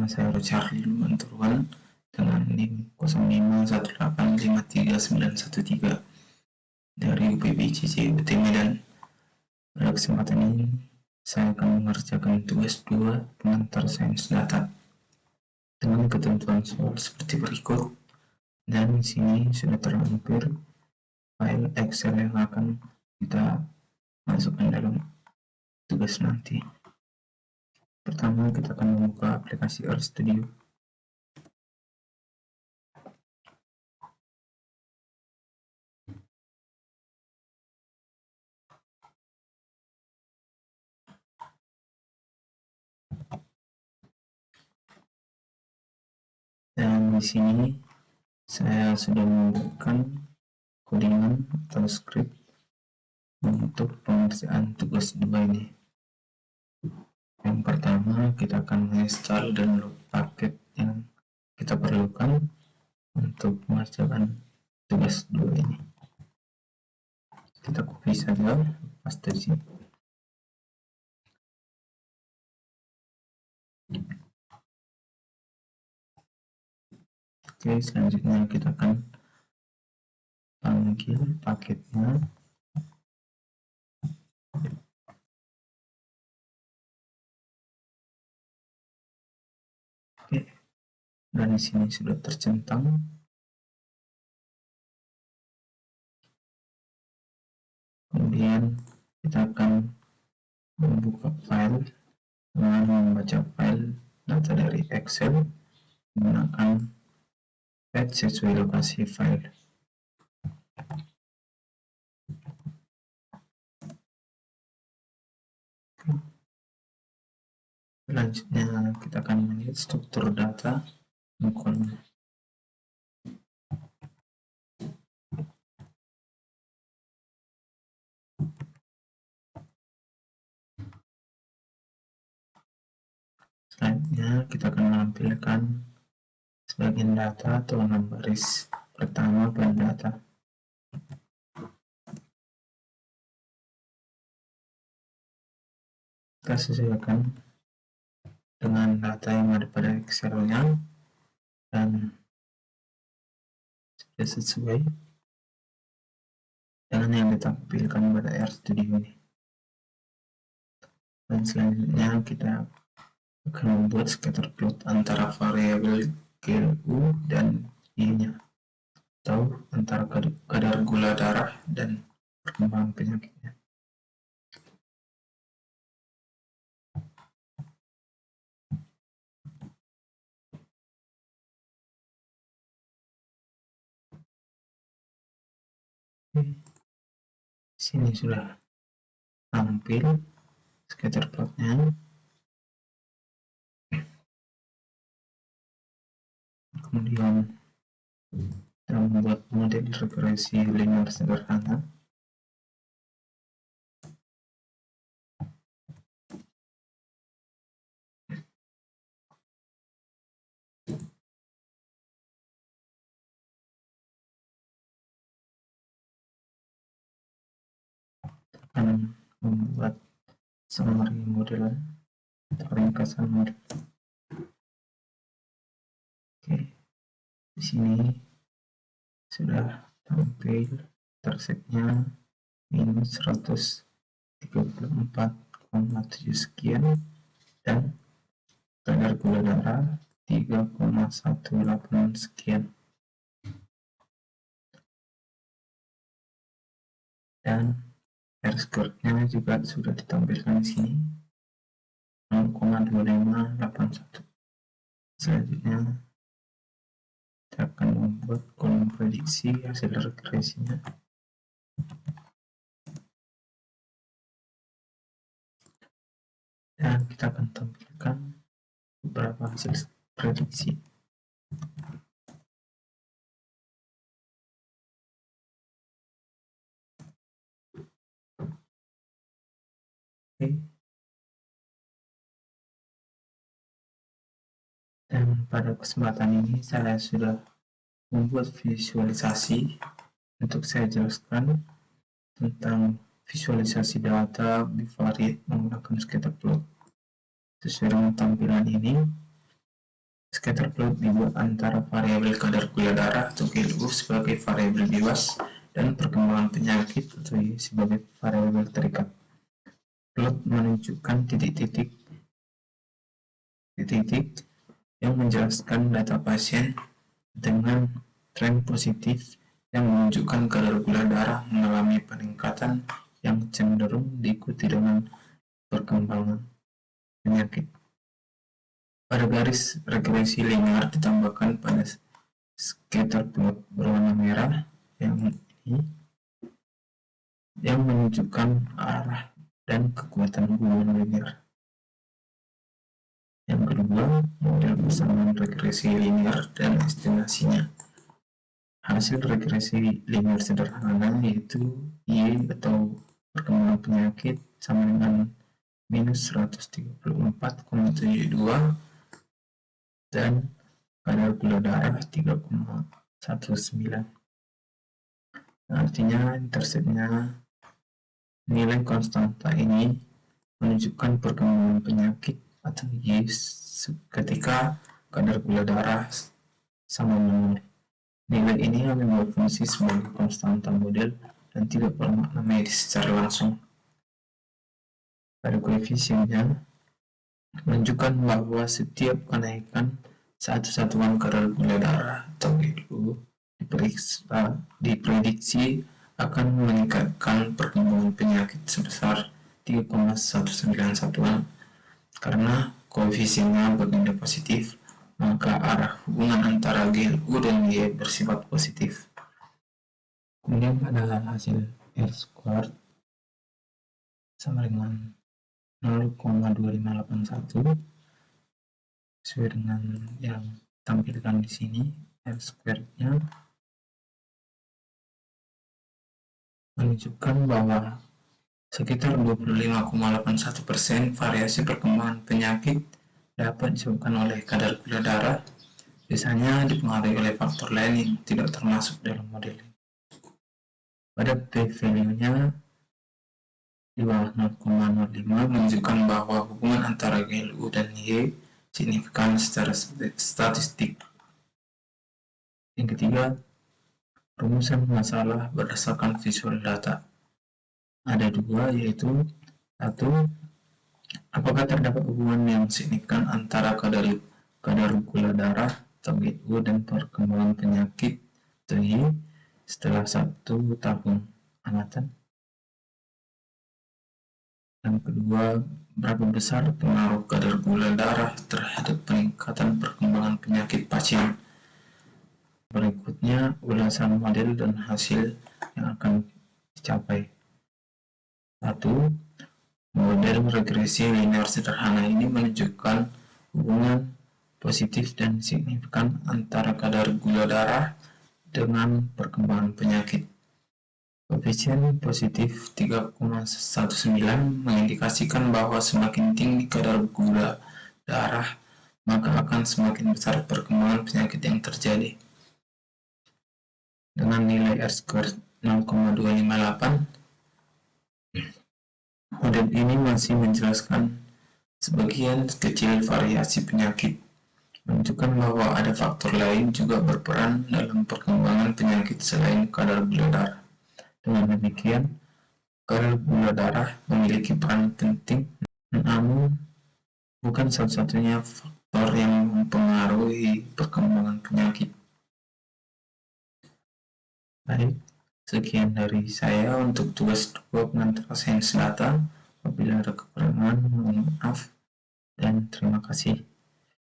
saya Charlie Manturwan dengan NIM 0518533913 dari UPB-ICC UT Medan. Pada kesempatan ini, saya akan mengerjakan tugas 2 pengantar sains data dengan ketentuan soal seperti berikut. Dan di sini sudah terlampir file Excel yang akan kita masukkan dalam tugas nanti. Pertama, kita akan membuka aplikasi RStudio. Dan di sini saya sudah membuatkan codingan atau script untuk pengerjaan tugas 2 ini. Yang pertama, kita akan menginstal dan download paket yang kita perlukan untuk mengerjakan tugas 2 ini. Kita copy saja, paste di sini. Oke, selanjutnya kita akan panggil paketnya. Oke, dan di sini sudah tercentang. Kemudian kita akan membuka file dengan membaca file data dari Excel menggunakan path sesuai lokasi file. Selanjutnya kita akan melihat struktur data bukan. Selanjutnya kita akan menampilkan sebagian data atau 6 baris. Pertama, plan data. Kita sesuaikan dengan data yang ada pada Excel-nya dan sudah sesuai dengan yang ditampilkan pada RStudio ini. Dan selanjutnya kita akan membuat scatter plot antara variabel GLU dan Y-nya, atau antara kadar gula darah dan perkembangan penyakitnya. Sini sudah tampil scatter plotnya. Kemudian kita membuat model regresi linear sederhana. Akan membuat summary model atau ringkasan model. Oke, di sini sudah tampil interceptnya minus 134,7 sekian dan kadar gula darah 3,18 sekian. Dan R-score-nya juga sudah ditampilkan di sini 0,2581. Selanjutnya kita akan membuat kolom prediksi hasil regresinya. Dan kita akan tampilkan beberapa hasil prediksi. Oke. Dan pada kesempatan ini saya sudah membuat visualisasi untuk saya jelaskan tentang visualisasi data bivariate menggunakan scatter plot. Sesuai dengan tampilan ini, Scatter plot dibuat antara variabel kadar gula darah atau GLU sebagai variabel bebas dan perkembangan penyakit atau Y sebagai variabel terikat. Plot menunjukkan titik-titik yang menjelaskan data pasien dengan tren positif yang menunjukkan kadar gula darah mengalami peningkatan yang cenderung diikuti dengan perkembangan penyakit. Pada garis regresi linear ditambahkan pada scatter plot berwarna merah yang menunjukkan arah dan kekuatan hubungan linear. Yang kedua, model persamaan regresi linear dan estimasinya. Hasil regresi linear sederhana yaitu Y atau perkembangan penyakit sama dengan minus 134,72 dan kadar gula darah 3,19. Artinya interceptnya nilai konstanta ini menunjukkan perkembangan penyakit atau Y ketika kadar gula darah sama dengan 0. Nilai ini hanya berfungsi sebagai konstanta model dan tidak bermakna medis secara langsung. Pada koefisiennya menunjukkan bahwa setiap kenaikan satu satuan kadar gula darah atau GLU diprediksi akan meningkatkan perkembangan penyakit sebesar 3,19 satuan. Karena koefisiennya berganda positif, maka arah hubungan antara GLU dan Y bersifat positif. Kemudian pada hasil R² sama dengan 0,2581 sesuai dengan yang tampilkan di sini. R²-nya menunjukkan bahwa sekitar 25,81% variasi perkembangan penyakit dapat disebabkan oleh kadar gula darah, biasanya dipengaruhi oleh faktor lain yang tidak termasuk dalam model ini. Pada p-value-nya di bawah 0,05 menunjukkan bahwa hubungan antara GLU dan Y signifikan secara statistik. Yang ketiga, rumusan masalah berdasarkan visual data. Ada dua, yaitu 1. Apakah terdapat hubungan yang signifikan antara kadar gula darah atau GLU dan perkembangan penyakit atau Y setelah 1 tahun amatan? Yang kedua, berapa besar pengaruh kadar gula darah terhadap peningkatan perkembangan penyakit pasien? Berikutnya, ulasan model dan hasil yang akan dicapai. 1. Model regresi linear sederhana ini menunjukkan hubungan positif dan signifikan antara kadar gula darah dengan perkembangan penyakit. Koefisien positif 3,19 mengindikasikan bahwa semakin tinggi kadar gula darah, maka akan semakin besar perkembangan penyakit yang terjadi. Dengan nilai R² 0,258, model ini masih menjelaskan sebagian kecil variasi penyakit, menunjukkan bahwa ada faktor lain juga berperan dalam perkembangan penyakit selain kadar gula darah. Dengan demikian, kadar gula darah memiliki peran penting, namun bukan satu-satunya faktor yang mempengaruhi perkembangan penyakit. Baik, sekian dari saya untuk tugas 2 pengantar sains data. Apabila ada kekurangan, mohon maaf dan terima kasih.